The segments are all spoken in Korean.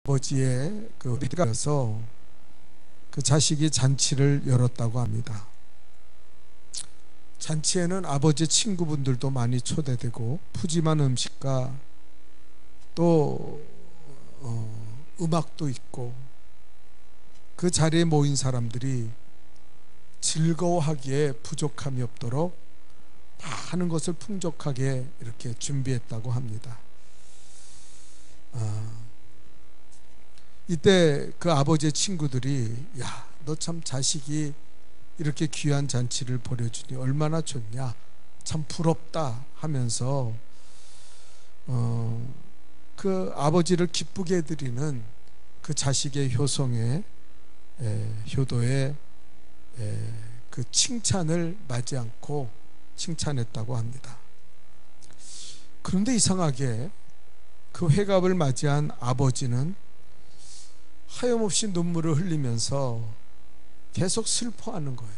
아버지의 그 회가여서 그 자식이 잔치를 열었다고 합니다. 잔치에는 아버지의 친구분들도 많이 초대되고 푸짐한 음식과 또 음악도 있고 그 자리에 모인 사람들이 즐거워하기에 부족함이 없도록 많은 것을 풍족하게 이렇게 준비했다고 합니다. 이때 그 아버지의 친구들이 야, 너 참 자식이 이렇게 귀한 잔치를 벌여주니 얼마나 좋냐, 참 부럽다 하면서 그 아버지를 기쁘게 해드리는 그 자식의 효성에 효도에 그 칭찬을 맞지 않고 칭찬했다고 합니다. 그런데 이상하게 그 회갑을 맞이한 아버지는 하염없이 눈물을 흘리면서 계속 슬퍼하는 거예요.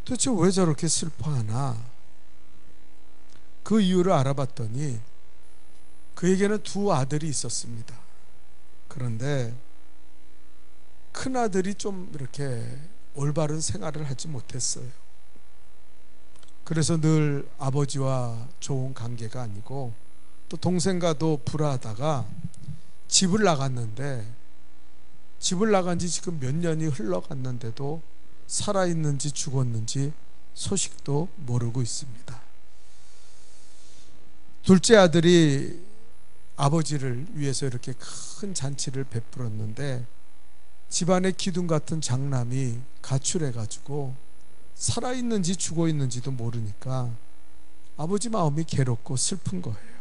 도대체 왜 저렇게 슬퍼하나? 그 이유를 알아봤더니 그에게는 두 아들이 있었습니다. 그런데 큰 아들이 좀 이렇게 올바른 생활을 하지 못했어요. 그래서 늘 아버지와 좋은 관계가 아니고 또 동생과도 불화하다가 집을 나갔는데 집을 나간 지 지금 몇 년이 흘러갔는데도 살아있는지 죽었는지 소식도 모르고 있습니다. 둘째 아들이 아버지를 위해서 이렇게 큰 잔치를 베풀었는데 집안의 기둥 같은 장남이 가출해가지고 살아있는지 죽어있는지도 모르니까 아버지 마음이 괴롭고 슬픈 거예요.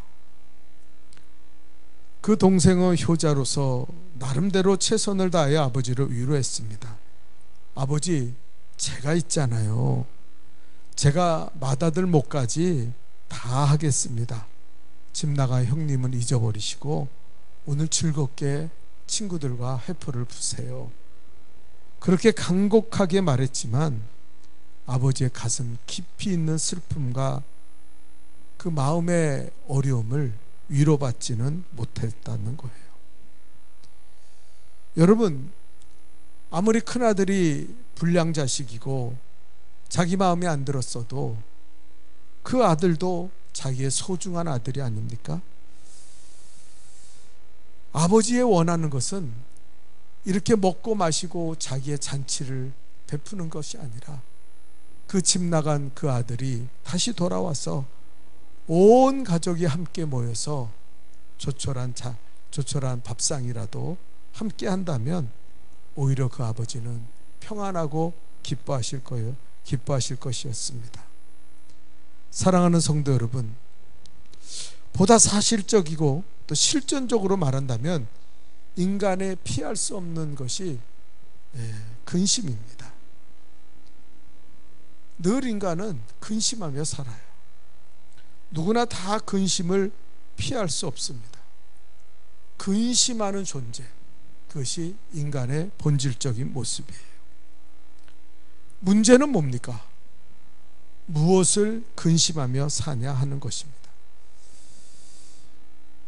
그 동생은 효자로서 나름대로 최선을 다해 아버지를 위로했습니다. 아버지, 제가 있잖아요. 제가 맏아들 목까지 다 하겠습니다. 집 나가 형님은 잊어버리시고 오늘 즐겁게 친구들과 회포를 푸세요. 그렇게 간곡하게 말했지만 아버지의 가슴 깊이 있는 슬픔과 그 마음의 어려움을 위로받지는 못했다는 거예요. 여러분, 아무리 큰아들이 불량자식이고 자기 마음에 안 들었어도 그 아들도 자기의 소중한 아들이 아닙니까? 아버지의 원하는 것은 이렇게 먹고 마시고 자기의 잔치를 베푸는 것이 아니라 그 집 나간 그 아들이 다시 돌아와서 온 가족이 함께 모여서 조촐한 밥상이라도 함께 한다면 오히려 그 아버지는 평안하고 기뻐하실 것이었습니다. 사랑하는 성도 여러분, 보다 사실적이고 또 실존적으로 말한다면 인간의 피할 수 없는 것이 근심입니다. 늘 인간은 근심하며 살아요. 누구나 다 근심을 피할 수 없습니다. 근심하는 존재, 그것이 인간의 본질적인 모습이에요. 문제는 뭡니까? 무엇을 근심하며 사냐 하는 것입니다.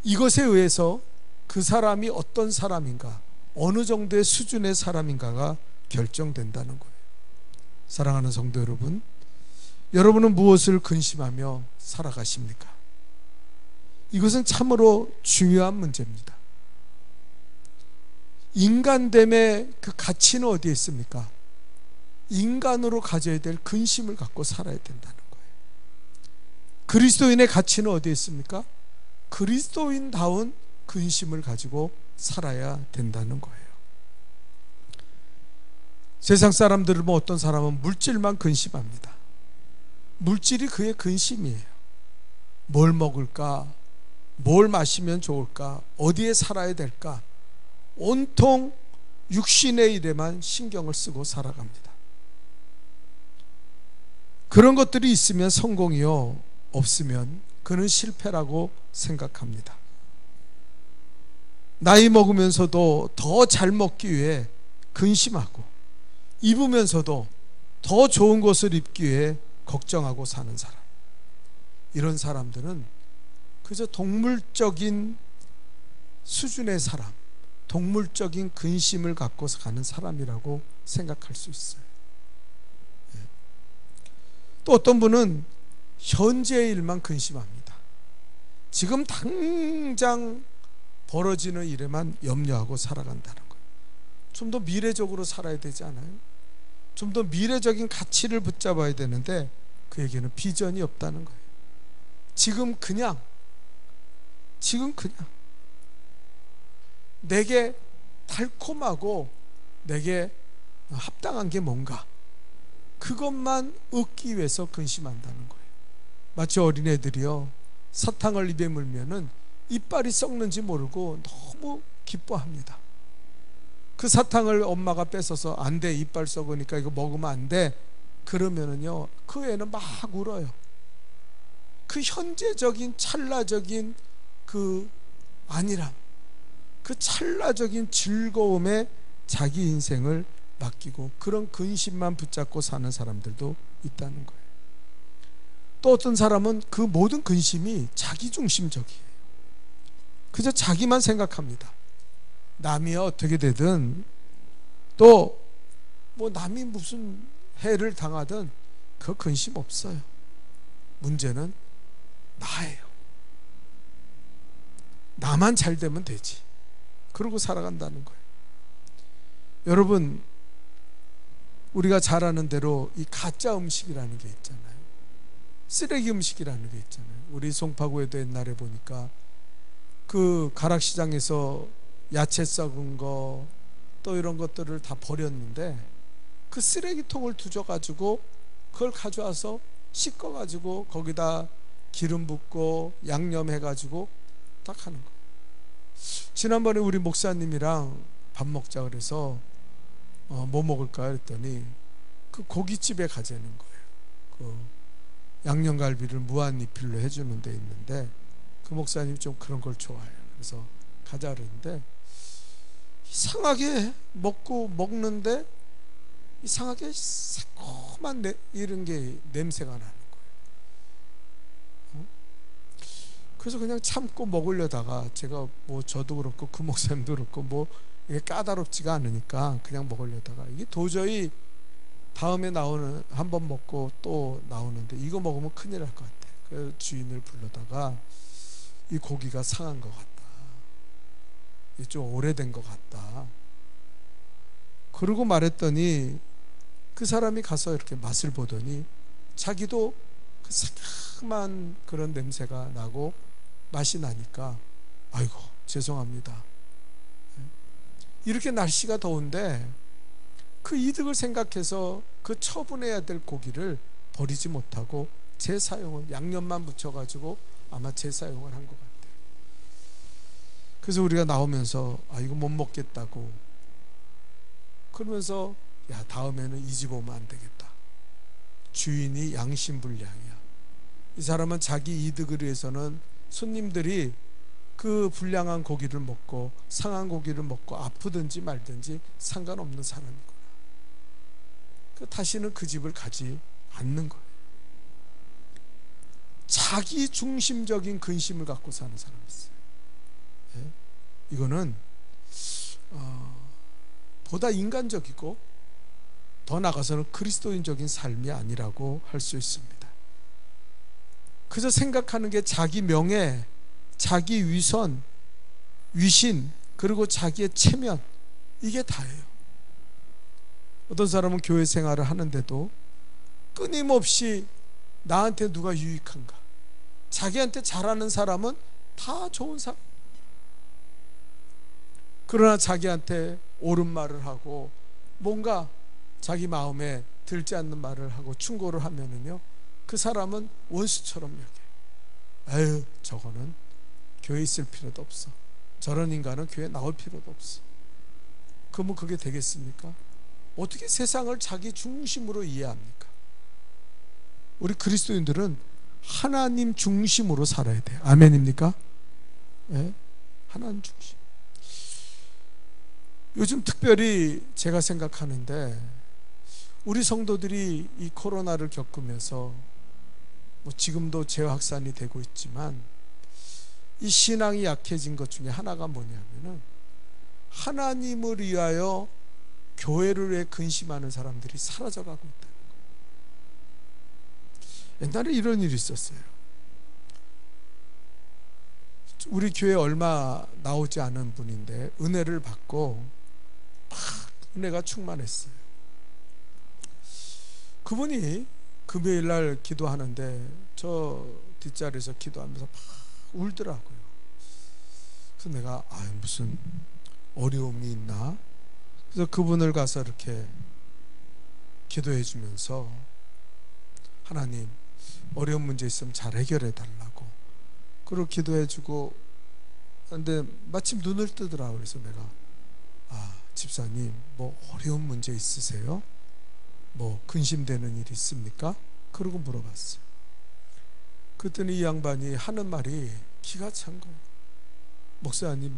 이것에 의해서 그 사람이 어떤 사람인가, 어느 정도의 수준의 사람인가가 결정된다는 거예요. 사랑하는 성도 여러분, 여러분은 무엇을 근심하며 살아가십니까? 이것은 참으로 중요한 문제입니다. 인간됨의 그 가치는 어디에 있습니까? 인간으로 가져야 될 근심을 갖고 살아야 된다는 거예요. 그리스도인의 가치는 어디에 있습니까? 그리스도인다운 근심을 가지고 살아야 된다는 거예요. 세상 사람들은 어떤 사람은 물질만 근심합니다. 물질이 그의 근심이에요. 뭘 먹을까? 뭘 마시면 좋을까? 어디에 살아야 될까? 온통 육신의 일에만 신경을 쓰고 살아갑니다. 그런 것들이 있으면 성공이요, 없으면 그는 실패라고 생각합니다. 나이 먹으면서도 더 잘 먹기 위해 근심하고, 입으면서도 더 좋은 것을 입기 위해 걱정하고 사는 사람, 이런 사람들은 그저 동물적인 수준의 사람, 동물적인 근심을 갖고 가는 사람이라고 생각할 수 있어요. 또 어떤 분은 현재의 일만 근심합니다. 지금 당장 벌어지는 일에만 염려하고 살아간다는 거예요. 좀 더 미래적으로 살아야 되지 않아요? 좀 더 미래적인 가치를 붙잡아야 되는데 그에게는 비전이 없다는 거예요. 지금 그냥 내게 달콤하고 내게 합당한 게 뭔가, 그것만 얻기 위해서 근심한다는 거예요. 마치 어린애들이요, 사탕을 입에 물면은 이빨이 썩는지 모르고 너무 기뻐합니다. 그 사탕을 엄마가 뺏어서 안 돼, 이빨 썩으니까 이거 먹으면 안 돼, 그러면은요 그 애는 막 울어요. 그 현재적인 찰나적인 그 안일함, 그 찰나적인 즐거움에 자기 인생을 맡기고 그런 근심만 붙잡고 사는 사람들도 있다는 거예요. 또 어떤 사람은 그 모든 근심이 자기중심적이에요. 그저 자기만 생각합니다. 남이 어떻게 되든, 또 뭐 남이 무슨 해를 당하든 그 근심 없어요. 문제는 나예요. 나만 잘 되면 되지. 그러고 살아간다는 거예요. 여러분, 우리가 잘 아는 대로 이 가짜 음식이라는 게 있잖아요. 쓰레기 음식이라는 게 있잖아요. 우리 송파구에도 옛날에 보니까 그 가락시장에서 야채 썩은 거 또 이런 것들을 다 버렸는데 그 쓰레기통을 두져가지고 그걸 가져와서 씻어가지고 거기다 기름 붓고 양념해가지고 딱 하는 거예요. 지난번에 우리 목사님이랑 밥 먹자 그래서 뭐 먹을까 했더니 그 고깃집에 가자는 거예요. 그 양념갈비를 무한리필로 해주는 데 있는데 그 목사님이 좀 그런 걸 좋아해요. 그래서 가자 그랬는데 이상하게 먹는데 이상하게 새콤한 이런 게 냄새가 나는 거예요. 그래서 그냥 참고 먹으려다가 제가 뭐 저도 그렇고 그 목사님도 그렇고 뭐 이게 까다롭지가 않으니까 그냥 먹으려다가 이게 도저히 다음에 나오는, 한 번 먹고 또 나오는데 이거 먹으면 큰일 날 것 같아. 그래서 주인을 불러다가 이 고기가 상한 것 같다, 좀 오래된 것 같다, 그러고 말했더니 그 사람이 가서 이렇게 맛을 보더니 자기도 그 새까만 그런 냄새가 나고 맛이 나니까 아이고 죄송합니다. 이렇게 날씨가 더운데 그 이득을 생각해서 그 처분해야 될 고기를 버리지 못하고 재사용을, 양념만 묻혀가지고 아마 재사용을 한 것 같아요. 그래서 우리가 나오면서 이거 못 먹겠다고 그러면서 야, 다음에는 이 집 오면 안 되겠다. 주인이 양심불량이야. 이 사람은 자기 이득을 위해서는 손님들이 그 불량한 고기를 먹고 상한 고기를 먹고 아프든지 말든지 상관없는 사람이구나. 다시는 그 집을 가지 않는 거예요. 자기 중심적인 근심을 갖고 사는 사람이 있어요. 네? 이거는 보다 인간적이고 더 나아가서는 그리스도인적인 삶이 아니라고 할 수 있습니다. 그저 생각하는 게 자기 명예, 자기 위선, 위신, 그리고 자기의 체면, 이게 다예요. 어떤 사람은 교회 생활을 하는데도 끊임없이 나한테 누가 유익한가, 자기한테 잘하는 사람은 다 좋은 사람, 그러나 자기한테 옳은 말을 하고 뭔가 자기 마음에 들지 않는 말을 하고 충고를 하면은요, 그 사람은 원수처럼 여겨요. 아유, 저거는 교회에 있을 필요도 없어, 저런 인간은 교회에 나올 필요도 없어. 그러면 그게 되겠습니까? 어떻게 세상을 자기 중심으로 이해합니까? 우리 그리스도인들은 하나님 중심으로 살아야 돼요. 아멘입니까? 네? 하나님 중심. 요즘 특별히 제가 생각하는데 우리 성도들이 이 코로나를 겪으면서 뭐 지금도 재확산이 되고 있지만 이 신앙이 약해진 것 중에 하나가 뭐냐면은 하나님을 위하여 교회를 위해 근심하는 사람들이 사라져가고 있다는 거예요. 옛날에 이런 일이 있었어요. 우리 교회 얼마 나오지 않은 분인데 은혜를 받고 막 은혜가 충만했어요. 그분이 금요일날 기도하는데 저 뒷자리에서 기도하면서 막 울더라고요. 그래서 내가 무슨 어려움이 있나? 그래서 그분을 가서 이렇게 기도해 주면서 하나님 어려운 문제 있으면 잘 해결해 달라고 그리고 기도해 주고, 근데 마침 눈을 뜨더라고요. 그래서 내가 집사님 뭐 어려운 문제 있으세요? 뭐 근심되는 일 있습니까? 그러고 물어봤어요. 그랬더니 이 양반이 하는 말이 기가 찬 거예요. 목사님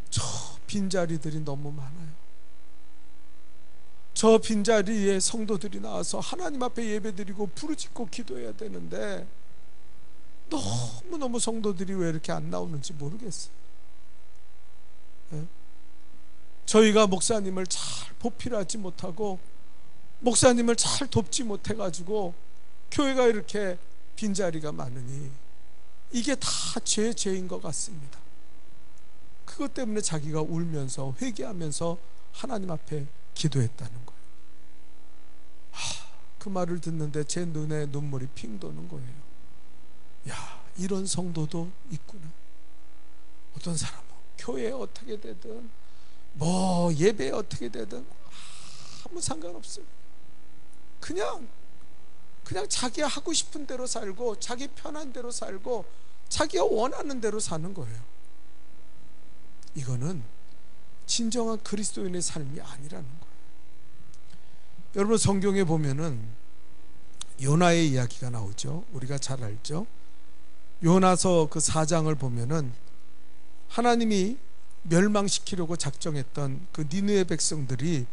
저 빈자리들이 너무 많아요. 저 빈자리에 성도들이 나와서 하나님 앞에 예배드리고 부르짖고 기도해야 되는데 너무너무 성도들이 왜 이렇게 안 나오는지 모르겠어요. 네? 저희가 목사님을 잘 보필하지 못하고 목사님을 잘 돕지 못해가지고 교회가 이렇게 빈자리가 많으니 이게 다 죄인 것 같습니다. 그것 때문에 자기가 울면서 회개하면서 하나님 앞에 기도했다는 거예요. 그 말을 듣는데 제 눈에 눈물이 핑 도는 거예요. 야, 이런 성도도 있구나. 어떤 사람은 교회에 어떻게 되든 뭐 예배에 어떻게 되든 아무 상관없어요. 그냥 자기 하고 싶은 대로 살고 자기 편한 대로 살고 자기가 원하는 대로 사는 거예요. 이거는 진정한 그리스도인의 삶이 아니라는 거예요. 여러분 성경에 보면은 요나의 이야기가 나오죠. 우리가 잘 알죠. 요나서 그 4장을 보면은 하나님이 멸망시키려고 작정했던 그 니느웨 백성들이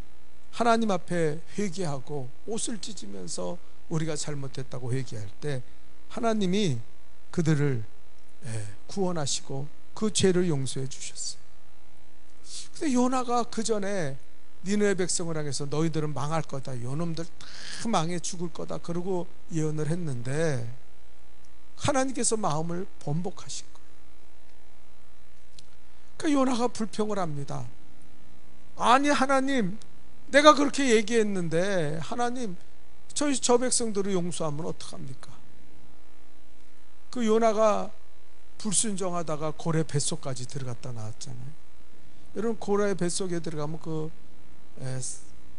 하나님 앞에 회개하고 옷을 찢으면서 우리가 잘못했다고 회개할 때 하나님이 그들을 구원하시고 그 죄를 용서해 주셨어요. 근데 요나가 그 전에 니느웨 백성을 향해서 너희들은 망할 거다, 요놈들 다 망해 죽을 거다 그러고 예언을 했는데 하나님께서 마음을 번복하신 거예요. 그러니까 요나가 불평을 합니다. 아니 하나님, 내가 그렇게 얘기했는데 하나님 저 백성들을 용서하면 어떡합니까? 그 요나가 불순종하다가 고래 뱃속까지 들어갔다 나왔잖아요. 여러분 고래의 뱃속에 들어가면 그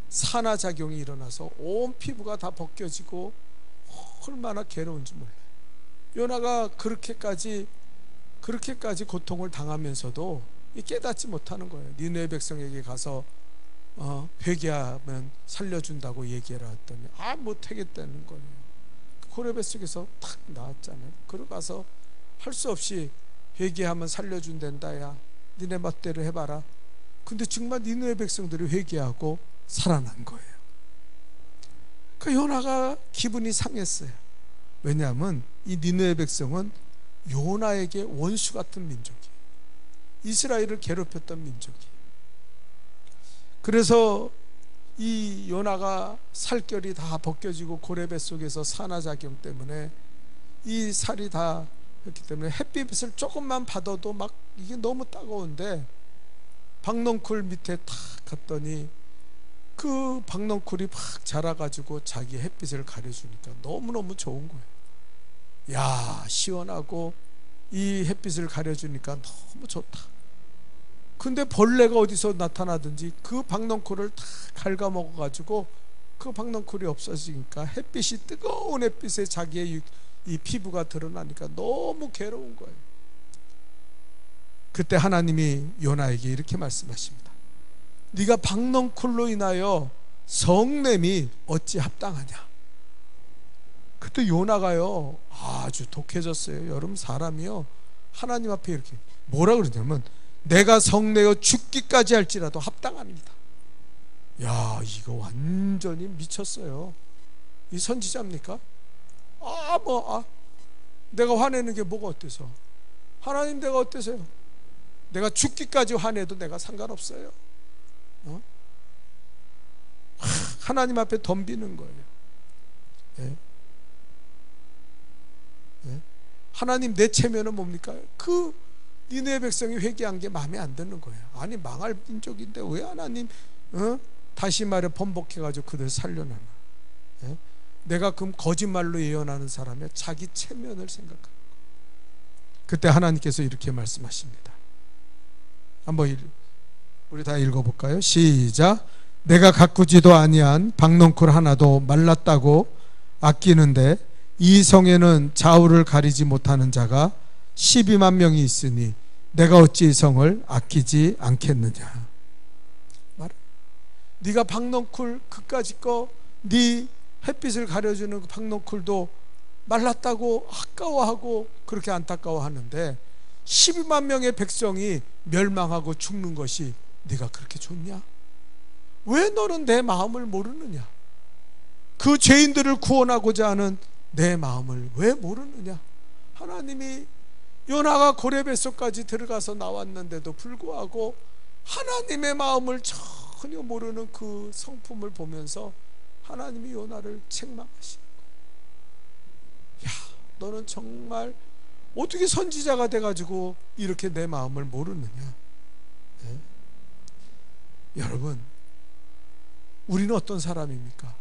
산화작용이 일어나서 온 피부가 다 벗겨지고 얼마나 괴로운지 몰라요. 요나가 그렇게까지 고통을 당하면서도 깨닫지 못하는 거예요. 니느웨 백성에게 가서 회개하면 살려준다고 얘기해라 했더니 못하겠다는 거예요. 고래 뱃속에서 탁 나왔잖아요. 그러고 가서 할 수 없이 회개하면 살려준단다, 야 니네 멋대로 해봐라. 근데 정말 니느웨 백성들이 회개하고 살아난 거예요. 그 요나가 기분이 상했어요. 왜냐하면 이 니느웨 백성은 요나에게 원수 같은 민족이에요. 이스라엘을 괴롭혔던 민족이에요. 그래서 이 요나가 살결이 다 벗겨지고 고래 뱃속에서 산화작용 때문에 이 살이 다 그렇기 때문에 햇빛을 조금만 받아도 막 이게 너무 따가운데 박넝쿨 밑에 탁 갔더니 그 박넝쿨이 막 자라가지고 자기 햇빛을 가려주니까 너무너무 좋은 거예요. 야, 시원하고 이 햇빛을 가려주니까 너무 좋다. 근데 벌레가 어디서 나타나든지 그 박넝쿨을 다 갉아먹어가지고 그 박넝쿨이 없어지니까 햇빛이 뜨거운 햇빛에 자기의 이 피부가 드러나니까 너무 괴로운 거예요. 그때 하나님이 요나에게 이렇게 말씀하십니다. 네가 박넝쿨로 인하여 성냄이 어찌 합당하냐. 그때 요나가요 아주 독해졌어요. 여러분 사람이요 하나님 앞에 이렇게 뭐라 그러냐면 내가 성내어 죽기까지 할지라도 합당합니다. 야, 이거 완전히 미쳤어요. 이 선지자입니까? 내가 화내는 게 뭐가 어때서? 하나님 내가 어때서요? 내가 죽기까지 화내도 내가 상관없어요. 하나님 앞에 덤비는 거예요. 예? 예? 하나님 내 체면은 뭡니까? 그 니네 백성이 회개한 게 마음에 안 드는 거예요. 아니 망할 민족인데 왜 하나님 다시 말해 번복해가지고 그들 살려놔. 예? 내가 그럼 거짓말로 예언하는 사람의 자기 체면을 생각하는 거예요. 그때 하나님께서 이렇게 말씀하십니다. 한번 우리 다 읽어볼까요? 시작. 내가 가꾸지도 아니한 박넝쿨 하나도 말랐다고 아끼는데 이 성에는 좌우를 가리지 못하는 자가 12만 명이 있으니 내가 어찌 이 성을 아끼지 않겠느냐. 네가 박넝쿨 그까짓 거 네 햇빛을 가려주는 그 박넝쿨도 말랐다고 아까워하고 그렇게 안타까워하는데 12만 명의 백성이 멸망하고 죽는 것이 네가 그렇게 좋냐? 왜 너는 내 마음을 모르느냐? 그 죄인들을 구원하고자 하는 내 마음을 왜 모르느냐? 하나님이 요나가 고레 뱃속까지 들어가서 나왔는데도 불구하고 하나님의 마음을 전혀 모르는 그 성품을 보면서 하나님이 요나를 책망하시는 거예요. 야, 너는 정말 어떻게 선지자가 돼가지고 이렇게 내 마음을 모르느냐? 네? 여러분, 우리는 어떤 사람입니까?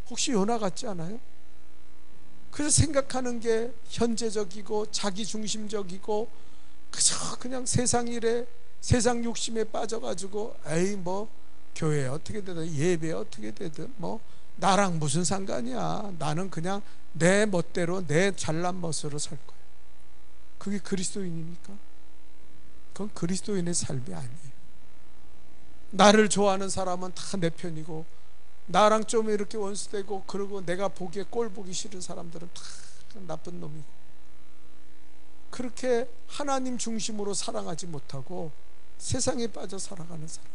혹시 요나 같지 않아요? 그래서 생각하는 게 현재적이고 자기중심적이고 그냥 세상 일에 세상 욕심에 빠져가지고 에이 뭐 교회에 어떻게 되든 예배에 어떻게 되든 뭐 나랑 무슨 상관이야. 나는 그냥 내 멋대로 내 잘난 멋으로 살 거야. 그게 그리스도인입니까? 그건 그리스도인의 삶이 아니에요. 나를 좋아하는 사람은 다 내 편이고 나랑 좀 이렇게 원수되고 그러고 내가 보기에 꼴 보기 싫은 사람들은 다 나쁜 놈이고 그렇게 하나님 중심으로 사랑하지 못하고 세상에 빠져 살아가는 사람들.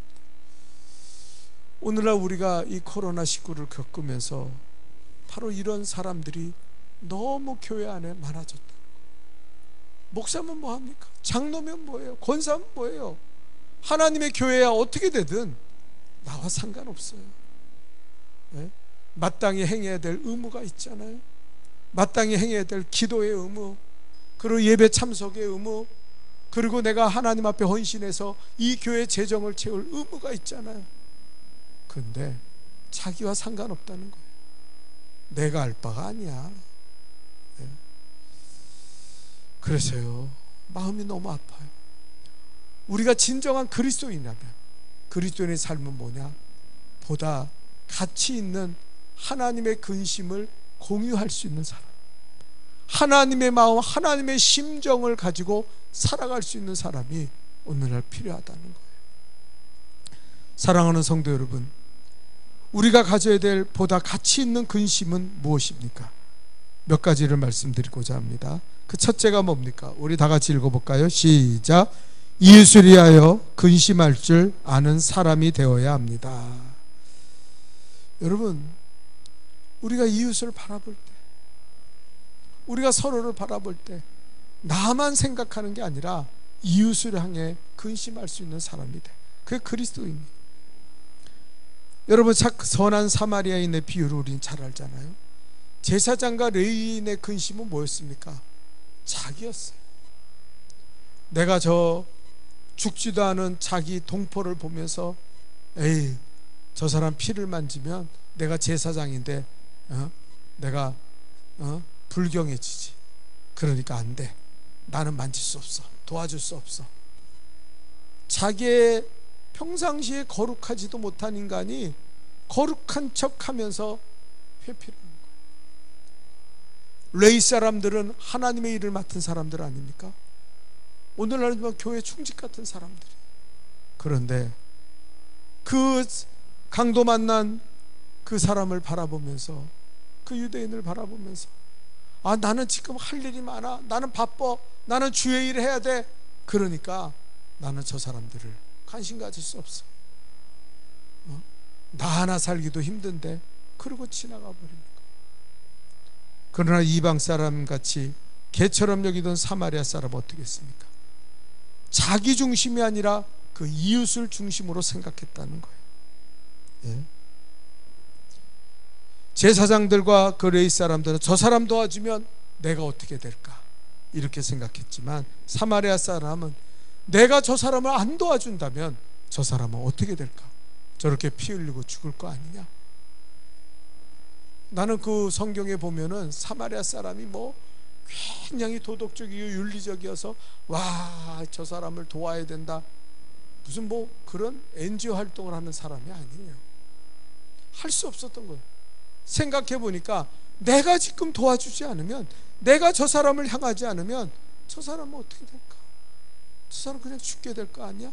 오늘날 우리가 이 코로나19를 겪으면서 바로 이런 사람들이 너무 교회 안에 많아졌다는 거예요. 목사면 뭐합니까? 장로면 뭐예요? 권사면 뭐예요? 하나님의 교회야 어떻게 되든 나와 상관없어요. 네? 마땅히 행해야 될 의무가 있잖아요. 마땅히 행해야 될 기도의 의무, 그리고 예배 참석의 의무, 그리고 내가 하나님 앞에 헌신해서 이 교회 재정을 채울 의무가 있잖아요. 그런데 자기와 상관없다는 거예요. 내가 알 바가 아니야. 네? 그래서요, 마음이 너무 아파요. 우리가 진정한 그리스도인이라면 그리스도인의 삶은 뭐냐? 보다 가치 있는 하나님의 근심을 공유할 수 있는 사람, 하나님의 마음, 하나님의 심정을 가지고 살아갈 수 있는 사람이 오늘날 필요하다는 거예요. 사랑하는 성도 여러분, 우리가 가져야 될 보다 가치 있는 근심은 무엇입니까? 몇 가지를 말씀드리고자 합니다. 그 첫째가 뭡니까? 우리 다 같이 읽어볼까요? 시작. 이웃을 위하여 근심할 줄 아는 사람이 되어야 합니다. 여러분, 우리가 이웃을 바라볼 때, 우리가 서로를 바라볼 때 나만 생각하는 게 아니라 이웃을 향해 근심할 수 있는 사람이 돼. 그게 그리스도입니다. 여러분, 선한 사마리아인의 비유를 우리는 잘 알잖아요. 제사장과 레위인의 근심은 뭐였습니까? 자기였어요. 내가 저 죽지도 않은 자기 동포를 보면서 에이, 저 사람 피를 만지면 내가 제사장인데 내가 불경해지지. 그러니까 안 돼. 나는 만질 수 없어. 도와줄 수 없어. 자기의 평상시에 거룩하지도 못한 인간이 거룩한 척하면서 회피를 하는 거예요. 레위 사람들은 하나님의 일을 맡은 사람들 아닙니까? 오늘날은 교회 충직 같은 사람들이. 그런데 그 강도 만난 그 사람을 바라보면서, 그 유대인을 바라보면서, 아, 나는 지금 할 일이 많아. 나는 바빠. 나는 주의 일을 해야 돼. 그러니까 나는 저 사람들을 관심 가질 수 없어. 나 하나 살기도 힘든데 그러고 지나가 버립니다. 그러나 이방 사람 같이 개처럼 여기던 사마리아 사람 어떻게 했습니까? 자기 중심이 아니라 그 이웃을 중심으로 생각했다는 거예요. 예. 제사장들과 그 레위 사람들은 저 사람 도와주면 내가 어떻게 될까 이렇게 생각했지만, 사마리아 사람은 내가 저 사람을 안 도와준다면 저 사람은 어떻게 될까? 저렇게 피 흘리고 죽을 거 아니냐? 나는 그 성경에 보면은 사마리아 사람이 뭐 굉장히 도덕적이고 윤리적이어서 와, 저 사람을 도와야 된다, 무슨 뭐 그런 NGO 활동을 하는 사람이 아니에요. 할 수 없었던 거예요. 생각해 보니까 내가 지금 도와주지 않으면, 내가 저 사람을 향하지 않으면 저 사람은 어떻게 될까? 저 사람 그냥 죽게 될 거 아니야?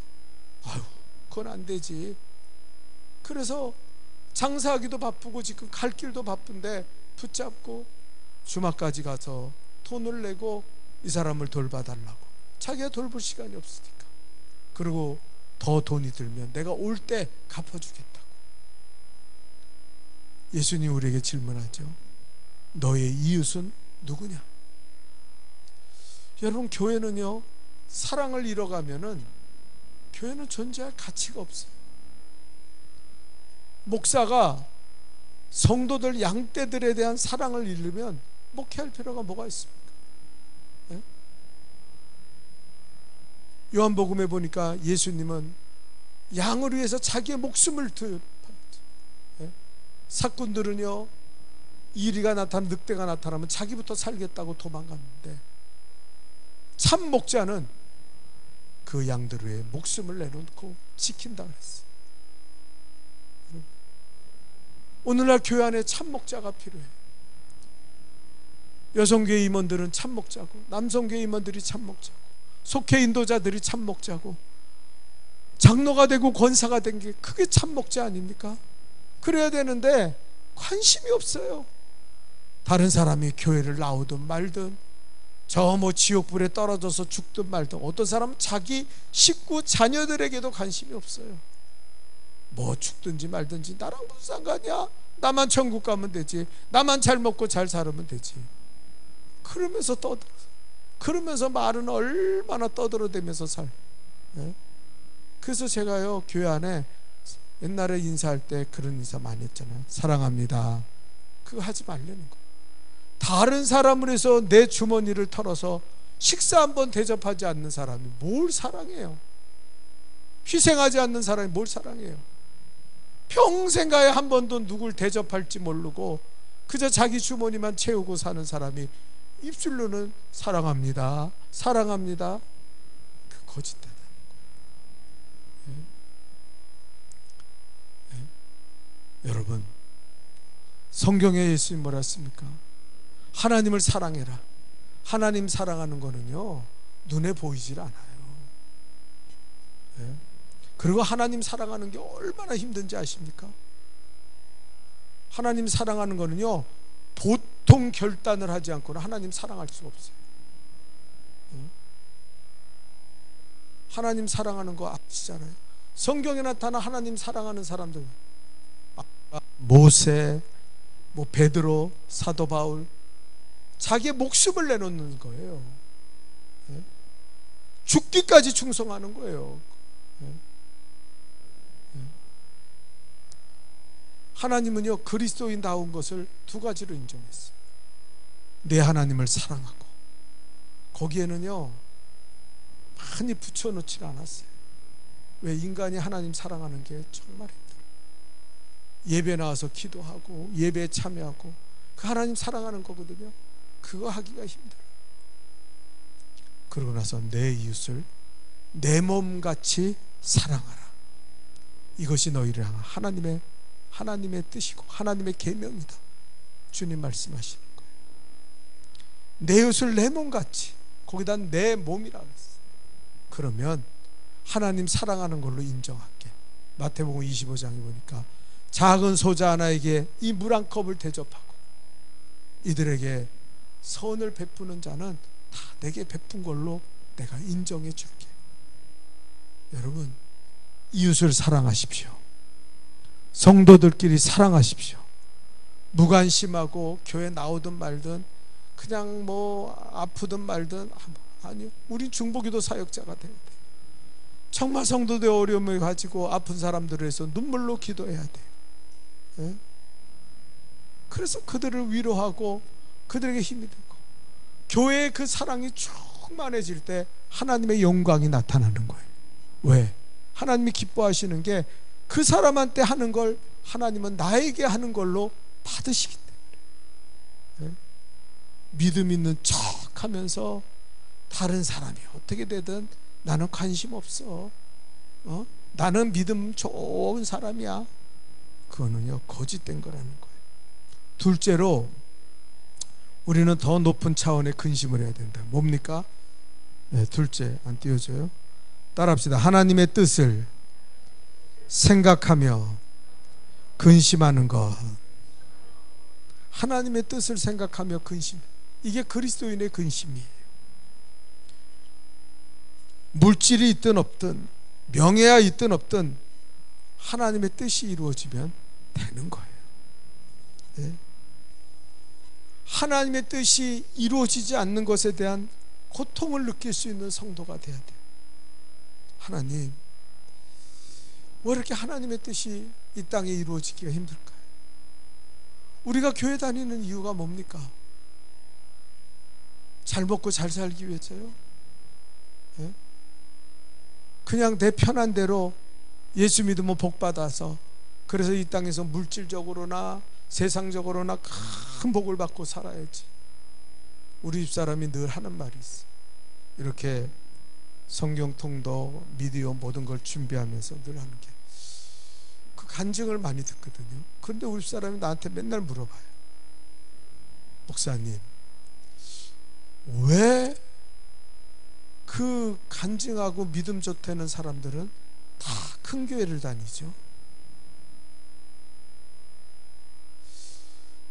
아유, 그건 안 되지. 그래서 장사하기도 바쁘고 지금 갈 길도 바쁜데 붙잡고 주막까지 가서 돈을 내고 이 사람을 돌봐달라고. 자기가 돌볼 시간이 없으니까. 그리고 더 돈이 들면 내가 올 때 갚아주겠다고. 예수님 우리에게 질문하죠. 너의 이웃은 누구냐? 여러분, 교회는요, 사랑을 잃어가면은 교회는 존재할 가치가 없어요. 목사가 성도들 양떼들에 대한 사랑을 잃으면 목회할 필요가 뭐가 있습니까? 예? 요한복음에 보니까 예수님은 양을 위해서 자기의 목숨을 들었죠. 예? 사꾼들은요, 이리가 나타나면, 늑대가 나타나면 자기부터 살겠다고 도망갔는데, 참 목자는 그 양들 위해 목숨을 내놓고 지킨다 그랬어요. 오늘날 교회 안에 참 목자가 필요해요. 여성교회 임원들은 참 목자고, 남성교회 임원들이 참 목자고, 속회 인도자들이 참 목자고, 장로가 되고 권사가 된 게 그게 참 목자 아닙니까? 그래야 되는데 관심이 없어요. 다른 사람이 교회를 나오든 말든, 저 뭐 지옥불에 떨어져서 죽든 말든, 어떤 사람은 자기 식구 자녀들에게도 관심이 없어요. 뭐 죽든지 말든지 나랑 무슨 상관이야? 나만 천국 가면 되지, 나만 잘 먹고 잘 살면 되지. 그러면서 떠들어, 그러면서 말은 얼마나 떠들어대면서 살. 예? 그래서 제가요, 교회 안에 옛날에 인사할 때 그런 인사 많이 했잖아요. 사랑합니다. 그거 하지 말라는 거예요. 다른 사람을 해서 내 주머니를 털어서 식사 한번 대접하지 않는 사람이 뭘 사랑해요? 희생하지 않는 사람이 뭘 사랑해요? 평생 가야 한 번도 누굴 대접할지 모르고 그저 자기 주머니만 채우고 사는 사람이 입술로는 사랑합니다, 사랑합니다, 그 거짓되다는 거예요. 예? 예? 여러분, 성경에 예수님 뭐라 했습니까? 하나님을 사랑해라. 하나님 사랑하는 거는요, 눈에 보이질 않아요. 예? 그리고 하나님 사랑하는 게 얼마나 힘든지 아십니까? 하나님 사랑하는 거는요, 보통 결단을 하지 않고는 하나님 사랑할 수가 없어요. 예? 하나님 사랑하는 거 아시잖아요. 성경에 나타나 하나님 사랑하는 사람들, 모세, 뭐 베드로, 사도 바울, 자기의 목숨을 내놓는 거예요. 예? 죽기까지 충성하는 거예요. 예? 예? 하나님은요, 그리스도인다운 것을 두 가지로 인정했어요. 내 하나님을 사랑하고, 거기에는요 많이 붙여놓지 않았어요. 왜? 인간이 하나님 사랑하는 게 정말 힘들어요. 예배 나와서 기도하고 예배에 참여하고 그 하나님 사랑하는 거거든요. 그거 하기가 힘들어요. 그러고 나서 내 이웃을 내 몸같이 사랑하라. 이것이 너희를 향한 하나님의 뜻이고 하나님의 계명이다. 주님 말씀하시는 거예요. 내 이웃을 내 몸같이, 거기다 내 몸이라고 했어요. 그러면 하나님 사랑하는 걸로 인정할게. 마태복음 25장에 보니까 작은 소자 하나에게 이 물 한 컵을 대접하고 이들에게 선을 베푸는 자는 다 내게 베푼 걸로 내가 인정해 줄게. 여러분, 이웃을 사랑하십시오. 성도들끼리 사랑하십시오. 무관심하고 교회 나오든 말든 그냥 뭐 아프든 말든 아니요. 우리 중보기도 사역자가 돼야 돼. 정말 성도들의 어려움을 가지고 아픈 사람들을 위해서 눈물로 기도해야 돼. 예? 그래서 그들을 위로하고 그들에게 힘이 되고, 교회의 그 사랑이 충만해질 때 하나님의 영광이 나타나는 거예요. 왜? 하나님이 기뻐하시는 게 그 사람한테 하는 걸 하나님은 나에게 하는 걸로 받으시기 때문에. 예? 믿음 있는 척 하면서 다른 사람이 어떻게 되든 나는 관심 없어, 나는 믿음 좋은 사람이야, 그거는요 거짓된 거라는 거예요. 둘째로 우리는 더 높은 차원의 근심을 해야 된다. 뭡니까? 네, 둘째, 안 띄워져요? 따라합시다. 하나님의 뜻을 생각하며 근심하는 것. 하나님의 뜻을 생각하며 근심, 이게 그리스도인의 근심이에요. 물질이 있든 없든 명예가 있든 없든 하나님의 뜻이 이루어지면 되는 거예요. 네? 하나님의 뜻이 이루어지지 않는 것에 대한 고통을 느낄 수 있는 성도가 돼야 돼요. 하나님, 왜 이렇게 하나님의 뜻이 이 땅에 이루어지기가 힘들까요? 우리가 교회 다니는 이유가 뭡니까? 잘 먹고 잘 살기 위해서요? 예? 그냥 내 편한 대로 예수 믿으면 복 받아서, 그래서 이 땅에서 물질적으로나 세상적으로나 큰 복을 받고 살아야지. 우리 집사람이 늘 하는 말이 있어. 이렇게 성경통도 미디어 모든 걸 준비하면서 늘 하는 게, 그 간증을 많이 듣거든요. 그런데 우리 집사람이 나한테 맨날 물어봐요. 목사님, 왜 그 간증하고 믿음 좋다는 사람들은 다 큰 교회를 다니죠?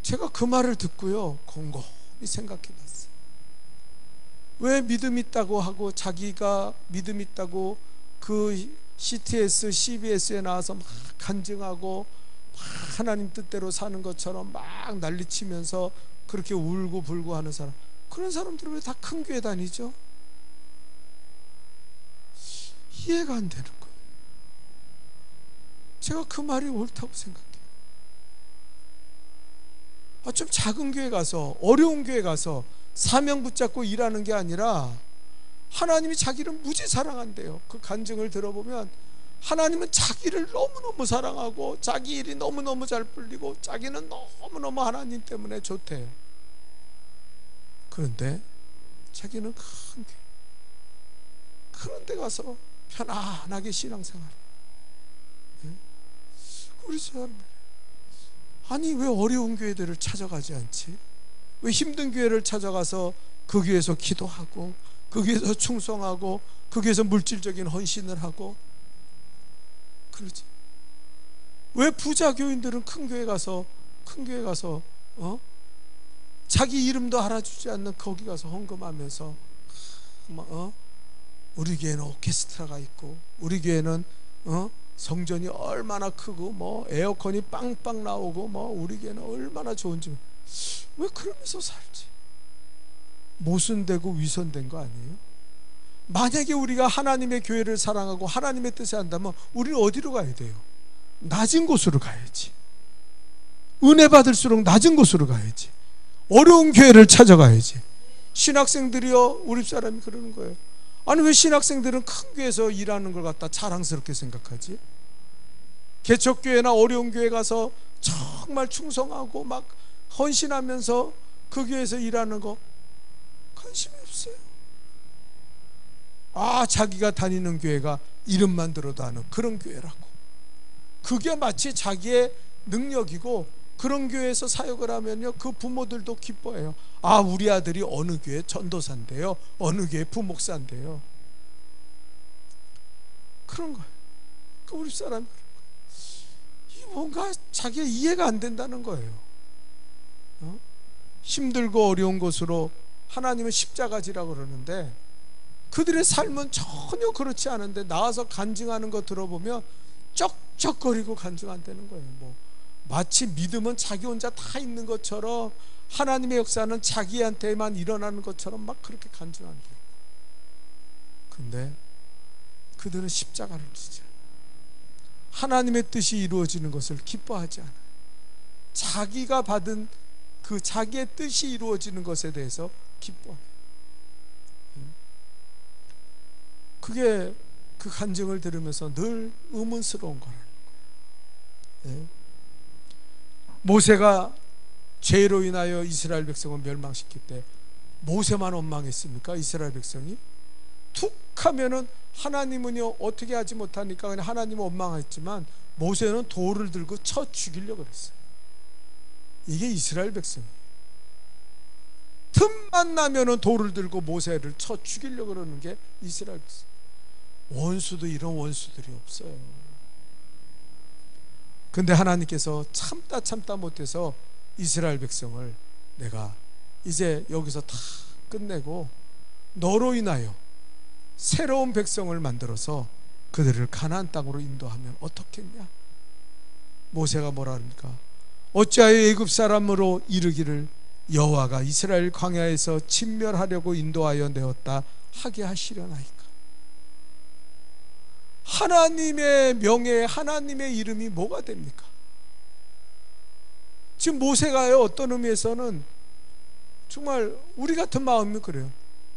제가 그 말을 듣고요 곰곰이 생각해 봤어요. 왜 믿음 있다고 하고 자기가 믿음 있다고 그 CTS, CBS에 나와서 막 간증하고 막 하나님 뜻대로 사는 것처럼 막 난리치면서 그렇게 울고 불고 하는 사람, 그런 사람들은 왜 다 큰 교회 다니죠? 이해가 안 되는 거예요. 제가 그 말이 옳다고 생각해요. 좀 작은 교회 가서, 어려운 교회 가서 사명 붙잡고 일하는 게 아니라 하나님이 자기를 무지 사랑한대요. 그 간증을 들어보면 하나님은 자기를 너무너무 사랑하고 자기 일이 너무너무 잘 풀리고 자기는 너무너무 하나님 때문에 좋대요. 그런데 자기는 큰 교회, 그런 데 가서 편안하게 신앙생활. 우리 사람, 아니 왜 어려운 교회들을 찾아가지 않지? 왜 힘든 교회를 찾아가서 그 교회에서 기도하고 그 교회에서 충성하고 그 교회에서 물질적인 헌신을 하고 그러지? 왜 부자 교인들은 큰 교회 가서 자기 이름도 알아주지 않는 거기 가서 헌금하면서 우리 교회는 오케스트라가 있고 우리 교회는 성전이 얼마나 크고 뭐 에어컨이 빵빵 나오고 뭐 우리 교회는 얼마나 좋은지, 왜 그러면서 살지? 모순되고 위선된 거 아니에요? 만약에 우리가 하나님의 교회를 사랑하고 하나님의 뜻을 한다면 우리는 어디로 가야 돼요? 낮은 곳으로 가야지. 은혜 받을수록 낮은 곳으로 가야지. 어려운 교회를 찾아가야지. 신학생들이요, 우리 사람이 그러는 거예요. 아니 왜 신학생들은 큰 교회에서 일하는 걸 갖다 자랑스럽게 생각하지? 개척교회나 어려운 교회 가서 정말 충성하고 막 헌신하면서 그 교회에서 일하는 거 관심이 없어요. 자기가 다니는 교회가 이름만 들어도 아는 그런 교회라고, 그게 마치 자기의 능력이고, 그런 교회에서 사역을 하면요 그 부모들도 기뻐해요. 우리 아들이 어느 교회 전도사인데요, 어느 교회 부목사인데요. 그런 거예요. 우리 사람이 뭔가 자기가 이해가 안 된다는 거예요. 힘들고 어려운 곳으로 하나님은 십자가지라고 그러는데 그들의 삶은 전혀 그렇지 않은데 나와서 간증하는 거 들어보면 쩍쩍거리고 간증한다는 거예요. 마치 믿음은 자기 혼자 다 있는 것처럼, 하나님의 역사는 자기한테만 일어나는 것처럼 막 그렇게 간증한대요. 근데 그들은 십자가를 지지 않아요. 하나님의 뜻이 이루어지는 것을 기뻐하지 않아요. 자기가 받은 그 자기의 뜻이 이루어지는 것에 대해서 기뻐해요. 그게 그 간증을 들으면서 늘 의문스러운 거라는 거예요. 모세가 죄로 인하여 이스라엘 백성을 멸망시킬 때 모세만 원망했습니까? 이스라엘 백성이 툭 하면은 하나님은요 어떻게 하지 못하니까 그냥 하나님은 원망했지만 모세는 돌을 들고 쳐 죽이려고 그랬어요. 이게 이스라엘 백성이에요. 틈만 나면은 돌을 들고 모세를 쳐 죽이려고 그러는 게 이스라엘 백성. 원수도 이런 원수들이 없어요. 근데 하나님께서 참다 못해서 이스라엘 백성을 내가 이제 여기서 다 끝내고 너로 인하여 새로운 백성을 만들어서 그들을 가나안 땅으로 인도하면 어떻겠냐? 모세가 뭐라 합니까? 어찌하여 애굽 사람으로 이르기를 여호와가 이스라엘 광야에서 진멸하려고 인도하여 내었다 하게 하시려나이까. 하나님의 명예에 하나님의 이름이 뭐가 됩니까? 지금 모세가요 어떤 의미에서는 정말 우리 같은 마음이 그래요.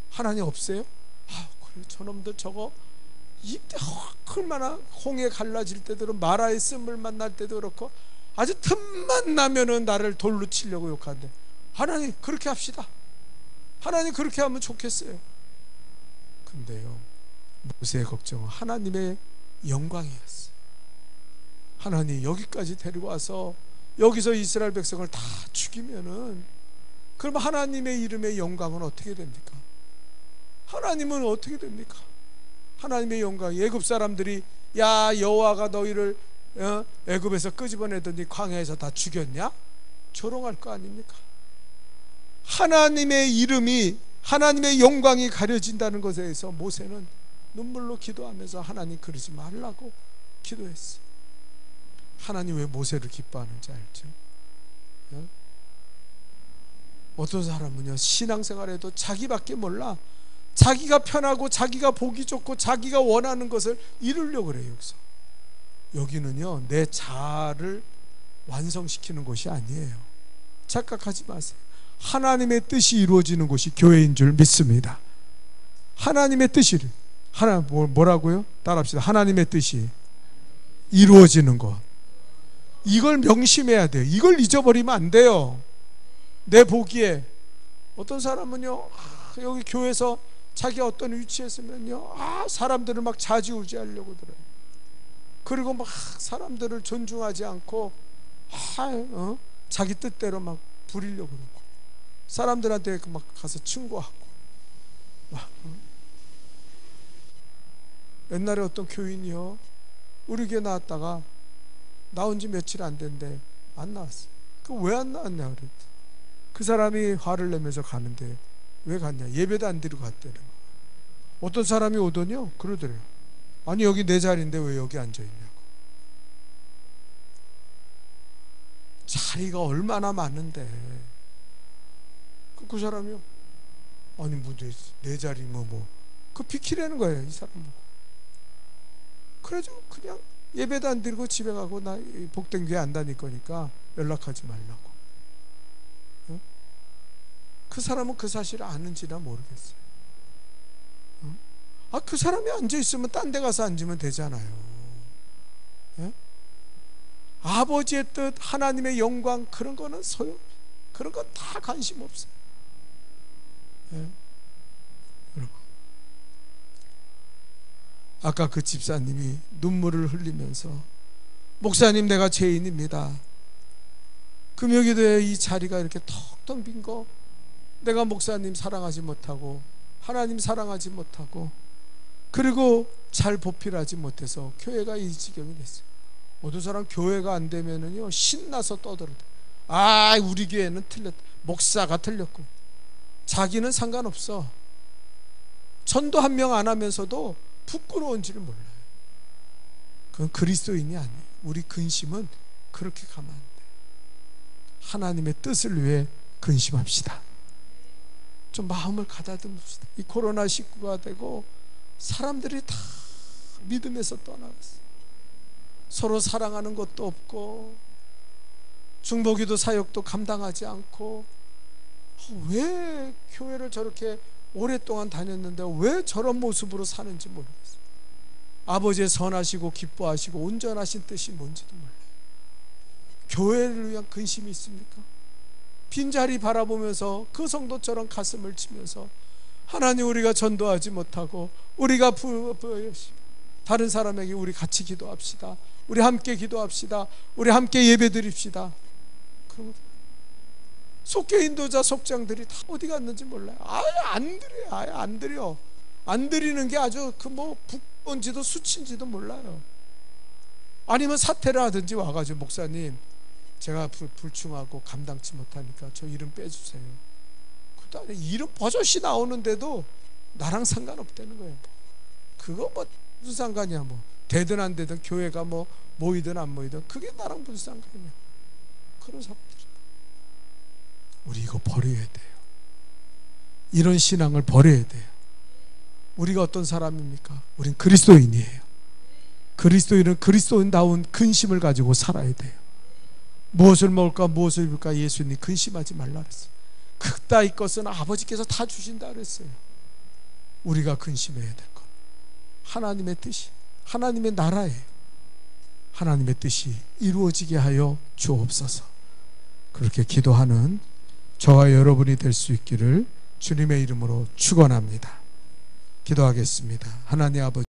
하나님 없어요? 그래 저놈들 저거 이때 얼마나 홍해 갈라질 때도 마라의 쓴물 만날 때도 그렇고 아주 틈만 나면은 나를 돌로 치려고 욕하는데 하나님 그렇게 합시다. 하나님 그렇게 하면 좋겠어요. 근데요 모세의 걱정은 하나님의 영광이었어요. 하나님 여기까지 데리고 와서 여기서 이스라엘 백성을 다 죽이면은 그럼 하나님의 이름의 영광은 어떻게 됩니까? 하나님은 어떻게 됩니까? 하나님의 영광이 애굽 사람들이 야 여호와가 너희를 애굽에서 끄집어내더니 광야에서 다 죽였냐? 조롱할 거 아닙니까? 하나님의 이름이 하나님의 영광이 가려진다는 것에 대해서 모세는 눈물로 기도하면서 하나님 그러지 말라고 기도했어요. 하나님 왜 모세를 기뻐하는지 알죠? 어떤 사람은요 신앙생활에도 자기밖에 몰라 자기가 편하고 자기가 보기 좋고 자기가 원하는 것을 이루려고 그래요. 여기는요 내 자아를 완성시키는 곳이 아니에요. 착각하지 마세요. 하나님의 뜻이 이루어지는 곳이 교회인 줄 믿습니다. 하나님의 뜻이 뭐라고요? 따라합시다. 하나님의 뜻이 이루어지는 것. 이걸 명심해야 돼요. 이걸 잊어버리면 안 돼요. 내 보기에 어떤 사람은요 여기 교회에서 자기가 어떤 위치에 있으면요 사람들을 막 좌지우지하려고 들어요. 그리고 막 사람들을 존중하지 않고 자기 뜻대로 막 부리려고 그러고 사람들한테 막 가서 충고하고 옛날에 어떤 교인이요 우리 교회 나왔다가 나온 지 며칠 안 됐는데 안 나왔어요. 그 왜 안 나왔냐 그랬더니 그 사람이 화를 내면서 가는데 왜 갔냐? 예배도 안 드리고 갔대요. 어떤 사람이 오더니요 그러더래요. 아니 여기 내 자리인데 왜 여기 앉아있냐고. 자리가 얼마나 많은데 그 사람이요 아니 뭐 내 자리 그 비키라는 거예요. 이 사람 보고. 그래가지고 그냥 예배도 안 드리고 집에 가고 나 복된 교회 안 다닐 거니까 연락하지 말라고. 그 사람은 그 사실을 아는지나 모르겠어요. 그 사람이 앉아있으면 딴 데 가서 앉으면 되잖아요. 아버지의 뜻 하나님의 영광 그런 거는 그런 건 다 관심 없어요. 아까 그 집사님이 눈물을 흘리면서 목사님 내가 죄인입니다. 금요기도에 이 자리가 이렇게 텅텅 빈 거 내가 목사님 사랑하지 못하고 하나님 사랑하지 못하고 그리고 잘 보필하지 못해서 교회가 이 지경이 됐어요. 어떤 사람 교회가 안 되면은요 신나서 떠들어요. 우리 교회는 틀렸다. 목사가 틀렸고 자기는 상관없어. 전도 한 명 안 하면서도 부끄러운지를 몰라요. 그건 그리스도인이 아니에요. 우리 근심은 그렇게 가면 안 돼요. 하나님의 뜻을 위해 근심합시다. 좀 마음을 가다듬읍시다. 이 코로나19가 되고 사람들이 다 믿음에서 떠나갔어요. 서로 사랑하는 것도 없고 중보기도 사역도 감당하지 않고, 왜 교회를 저렇게 오랫동안 다녔는데 왜 저런 모습으로 사는지 모르겠어요. 아버지의 선하시고 기뻐하시고 온전하신 뜻이 뭔지도 몰라요. 교회를 위한 근심이 있습니까? 빈자리 바라보면서 그 성도처럼 가슴을 치면서 하나님, 우리가 전도하지 못하고 우리가 다른 사람에게 우리 같이 기도합시다. 우리 함께 기도합시다. 우리 함께 예배드립시다. 그러고 속교 인도자 속장들이 다 어디 갔는지 몰라요. 아예 안 드려요. 아예 안 드려. 안 드리는 게 아주 북번지도 수치인지도 몰라요. 아니면 사퇴를 하든지 와가지고, 목사님 제가 불충하고 감당치 못하니까 저 이름 빼주세요. 그다음에 이름 버젓이 나오는데도 나랑 상관없다는 거예요. 그거 뭐 무슨 상관이야. 뭐 되든 안 되든, 교회가 뭐 모이든 안 모이든 그게 나랑 무슨 상관이야. 그런 사람들이. 우리 이거 버려야 돼요. 이런 신앙을 버려야 돼요. 우리가 어떤 사람입니까? 우린 그리스도인이에요. 그리스도인은 그리스도인다운 근심을 가지고 살아야 돼요. 무엇을 먹을까 무엇을 입을까 예수님 근심하지 말라 그랬어요. 그따위 것은 아버지께서 다 주신다 그랬어요. 우리가 근심해야 될 것, 하나님의 뜻이, 하나님의 나라예요. 하나님의 뜻이 이루어지게 하여 주옵소서. 그렇게 기도하는 저와 여러분이 될 수 있기를 주님의 이름으로 축원합니다. 기도하겠습니다. 하나님 아버지,